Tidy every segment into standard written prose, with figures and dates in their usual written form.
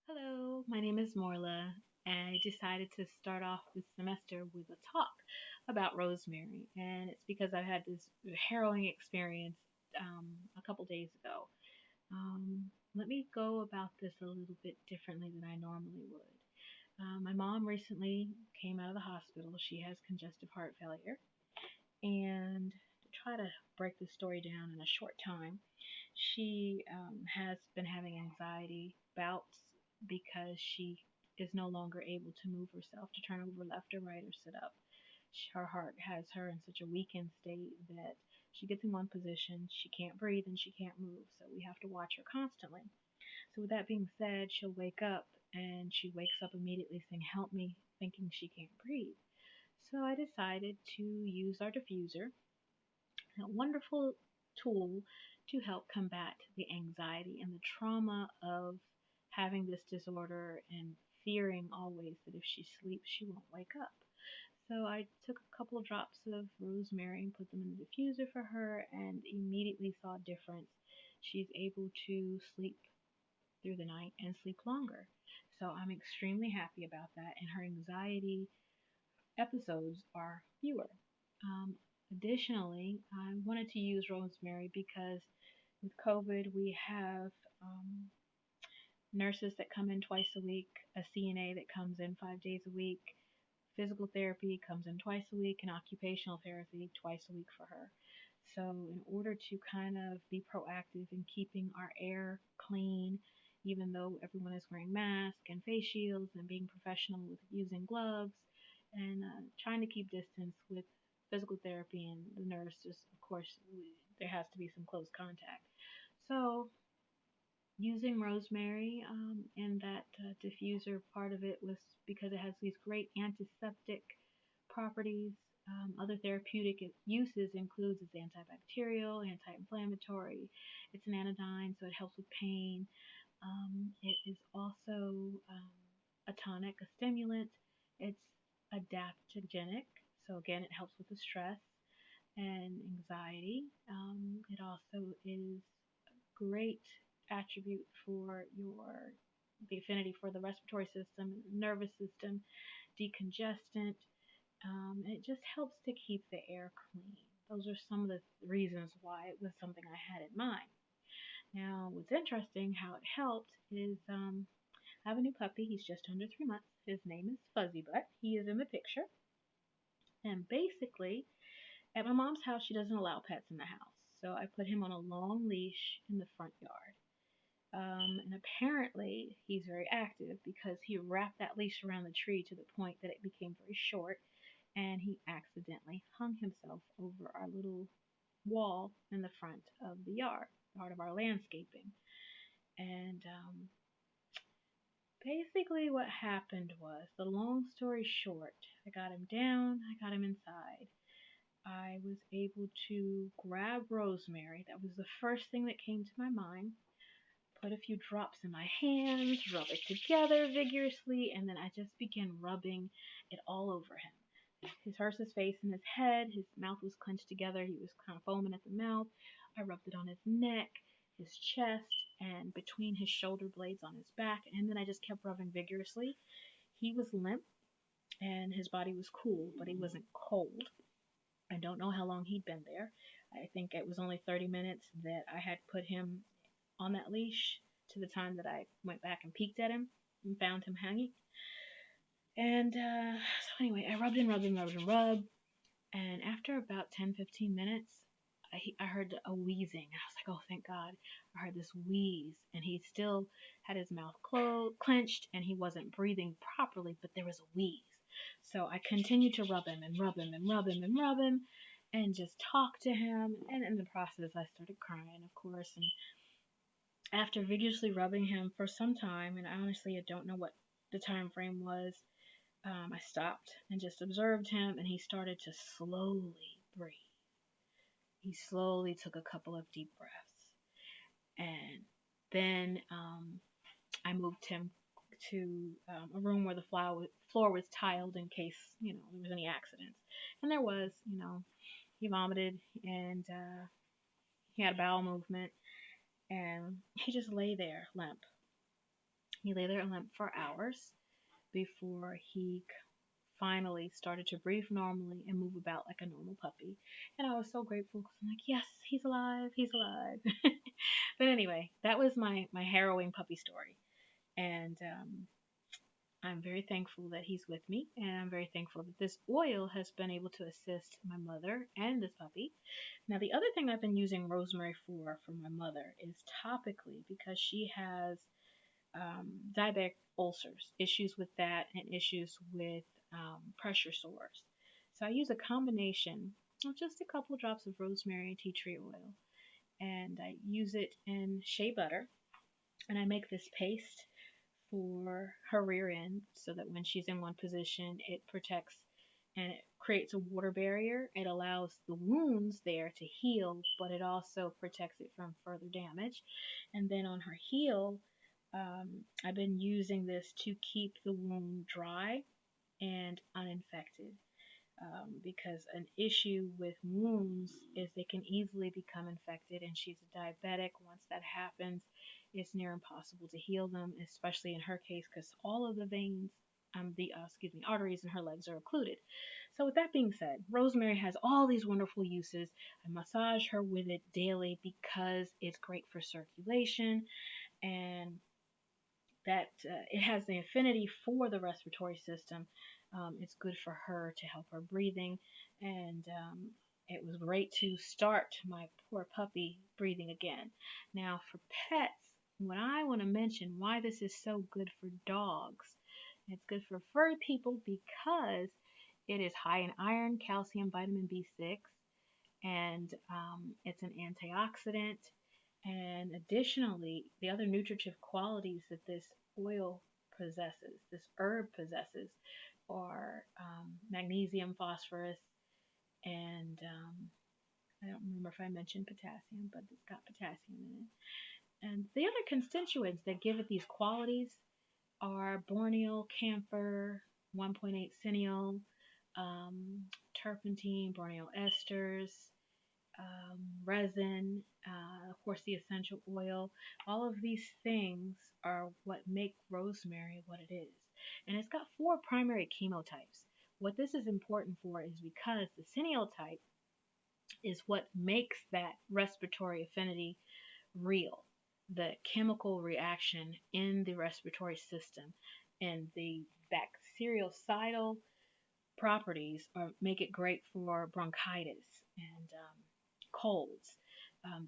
Hello, my name is Morla, and I decided to start off this semester with a talk about Rosemary. And it's because I had this harrowing experience a couple days ago. Let me go about this a little bit differently than I normally would. My mom recently came out of the hospital. She has congestive heart failure. And to try to break this story down in a short time, she has been having anxiety bouts because she is no longer able to move herself to turn over left or right or sit up. Her heart has her in such a weakened state that she gets in one position, she can't breathe, and she can't move. So we have to watch her constantly. So, with that being said, she'll wake up and she wakes up immediately saying, "Help me," thinking she can't breathe. So, I decided to use our diffuser, a wonderful tool to help combat the anxiety and the trauma of having this disorder and fearing always that if she sleeps, she won't wake up. So I took a couple of drops of rosemary and put them in the diffuser for her and immediately saw a difference. She's able to sleep through the night and sleep longer. So I'm extremely happy about that, and her anxiety episodes are fewer. Um, Additionally, I wanted to use rosemary because with COVID, we have nurses that come in twice a week, a CNA that comes in 5 days a week, physical therapy comes in twice a week, and occupational therapy twice a week for her. So, in order to kind of be proactive in keeping our air clean, even though everyone is wearing masks and face shields and being professional with using gloves and trying to keep distance with physical therapy and the nurse, just of course, there has to be some close contact. So, using rosemary and that diffuser part of it was because it has these great antiseptic properties. Other therapeutic uses includes its antibacterial, anti-inflammatory. It's an anodyne, so it helps with pain. It is also a tonic, a stimulant. It's adaptogenic, so again, it helps with the stress and anxiety. It also is great attribute for your the affinity for the respiratory system, nervous system, decongestant. It just helps to keep the air clean. Those are some of the reasons why it was something I had in mind. Now, what's interesting, how it helped is I have a new puppy. He's just under 3 months. His name is Fuzzy Butt. He is in the picture. And basically, at my mom's house, she doesn't allow pets in the house. So I put him on a long leash in the front yard. And apparently, he's very active because he wrapped that leash around the tree to the point that it became very short, and he accidentally hung himself over our little wall in the front of the yard, part of our landscaping. And basically, what happened was the long story short, I got him down, I got him inside. I was able to grab rosemary. That was the first thing that came to my mind. Put a few drops in my hands, rub it together vigorously, and then I just began rubbing it all over him. His hurts his face and his head, his mouth was clenched together, he was kind of foaming at the mouth. I rubbed it on his neck, his chest, and between his shoulder blades on his back, and then I just kept rubbing vigorously. He was limp and his body was cool, but he wasn't cold. I don't know how long he'd been there. I think it was only 30 minutes that I had put him on that leash to the time that I went back and peeked at him and found him hanging. And so anyway, I rubbed and rubbed and rubbed and rubbed. And after about 10-15 minutes, I heard a wheezing. I was like, oh, thank God. I heard this wheeze. And he still had his mouth clenched and he wasn't breathing properly, but there was a wheeze. So I continued to rub him and rub him and rub him and rub him and just talk to him. And in the process, I started crying, of course. And after vigorously rubbing him for some time, and honestly, I don't know what the time frame was, I stopped and just observed him, and he started to slowly breathe. He slowly took a couple of deep breaths, and then I moved him to a room where the floor was tiled in case there was any accidents, and there was. He vomited and he had a bowel movement, and he just lay there limp. He lay there and limp for hours before he finally started to breathe normally and move about like a normal puppy. And I was so grateful because I'm like, yes, he's alive, he's alive. But anyway, that was my harrowing puppy story. And I'm very thankful that he's with me, and I'm very thankful that this oil has been able to assist my mother and this puppy. Now, the other thing I've been using rosemary for my mother is topically because she has diabetic ulcers, issues with that, and issues with pressure sores. So I use a combination of just a couple of drops of rosemary and tea tree oil, and I use it in shea butter, and I make this paste for her rear end so that when she's in one position, it protects and it creates a water barrier. It allows the wounds there to heal, but it also protects it from further damage. And then on her heel, I've been using this to keep the wound dry and uninfected because an issue with wounds is they can easily become infected, and she's a diabetic. Once that happens, it's near impossible to heal them, especially in her case because all of the veins, arteries in her legs are occluded. So with that being said, rosemary has all these wonderful uses. I massage her with it daily because it's great for circulation, and that it has the affinity for the respiratory system. It's good for her to help her breathing, and it was great to start my poor puppy breathing again. Now, for pets, what I want to mention why this is so good for dogs. It's good for furry people because it is high in iron, calcium, vitamin B6, and it's an antioxidant. And additionally, the other nutritive qualities that this oil possesses, this herb possesses, are magnesium, phosphorus, and I don't remember if I mentioned potassium, but it's got potassium in it. And the other constituents that give it these qualities are borneol, camphor, 1.8 cineol, um, turpentine, borneol esters, resin, of course, the essential oil. All of these things are what make rosemary what it is. And it's got four primary chemotypes. What this is important for is because the cineol type is what makes that respiratory affinity real. The chemical reaction in the respiratory system and the bactericidal properties make it great for bronchitis and colds.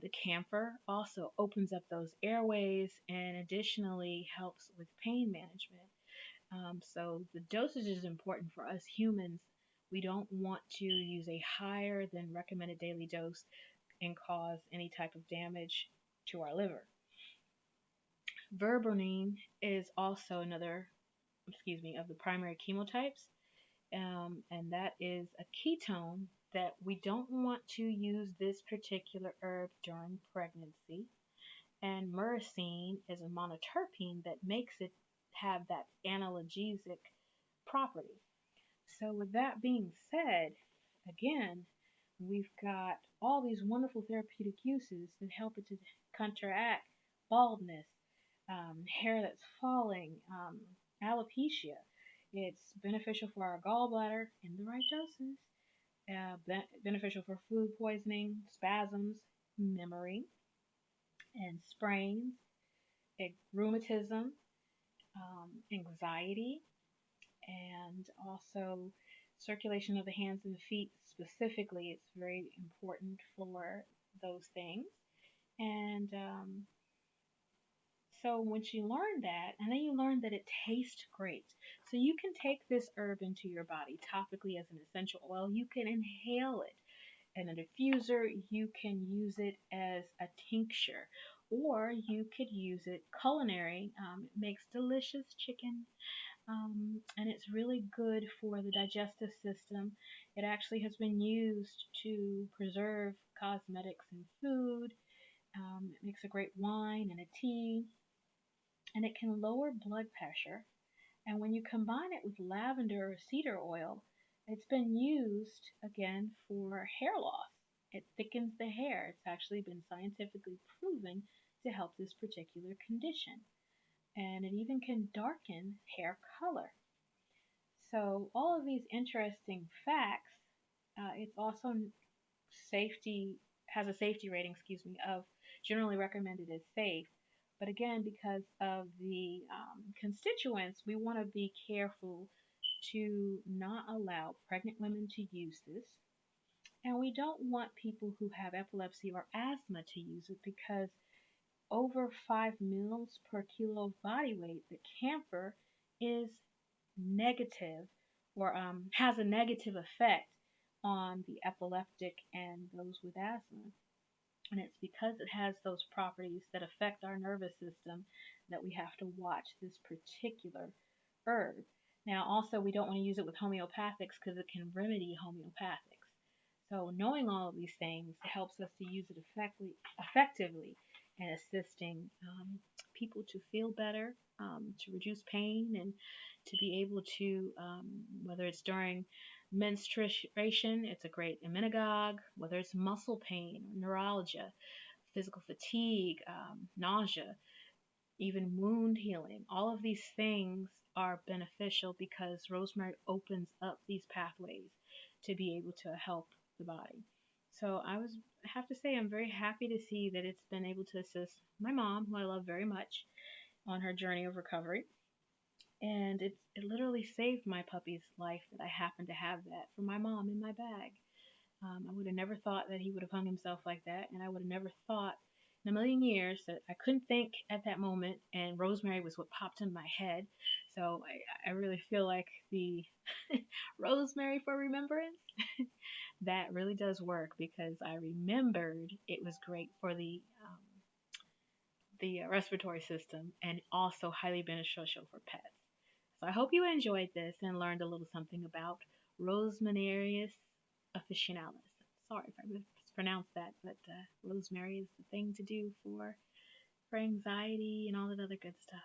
The camphor also opens up those airways and additionally helps with pain management. So the dosage is important for us humans. We don't want to use a higher than recommended daily dose and cause any type of damage to our liver. Verberine is also another, of the primary chemotypes, and that is a ketone that we don't want to use this particular herb during pregnancy. And myrcene is a monoterpene that makes it have that analgesic property. So, with that being said, again, we've got all these wonderful therapeutic uses that help it to counteract baldness, hair that's falling, alopecia. It's beneficial for our gallbladder in the right doses, beneficial for food poisoning, spasms, memory, and sprains, rheumatism, anxiety, and also circulation of the hands and feet specifically. It's very important for those things. And so once you learn that, and then you learn that it tastes great. So you can take this herb into your body topically as an essential oil. You can inhale it in a diffuser. You can use it as a tincture, or you could use it culinary. It makes delicious chicken, and it's really good for the digestive system. It actually has been used to preserve cosmetics and food. It makes a great wine and a tea, and it can lower blood pressure. And when you combine it with lavender or cedar oil, it's been used again for hair loss. It thickens the hair. It's actually been scientifically proven to help this particular condition. and it even can darken hair color. So all of these interesting facts, it's also safety has a safety rating, excuse me, of generally recommended as safe. But again, because of the constituents, we want to be careful to not allow pregnant women to use this. And we don't want people who have epilepsy or asthma to use it because over 5 mils per kilo of body weight, the camphor is negative or has a negative effect on the epileptic and those with asthma. And it's because it has those properties that affect our nervous system that we have to watch this particular herb. Now, also, we don't want to use it with homeopathics because it can remedy homeopathics. So, knowing all of these things helps us to use it effectively in assisting people to feel better, to reduce pain, and to be able to, whether it's during menstruation, it's a great emmenagogue, whether it's muscle pain, neuralgia, physical fatigue, nausea, even wound healing. All of these things are beneficial because rosemary opens up these pathways to be able to help the body. So I have to say I'm very happy to see that it's been able to assist my mom, who I love very much, on her journey of recovery. And it literally saved my puppy's life that I happened to have that for my mom in my bag. I would have never thought that he would have hung himself like that, and I would have never thought in a million years that I couldn't think at that moment, and rosemary was what popped in my head. So I really feel like the rosemary for remembrance, that really does work because I remembered it was great for the respiratory system and also highly beneficial for pets. So I hope you enjoyed this and learned a little something about Rosemarius officinalis. Sorry if I mispronounced that, but rosemary is the thing to do for anxiety and all that other good stuff.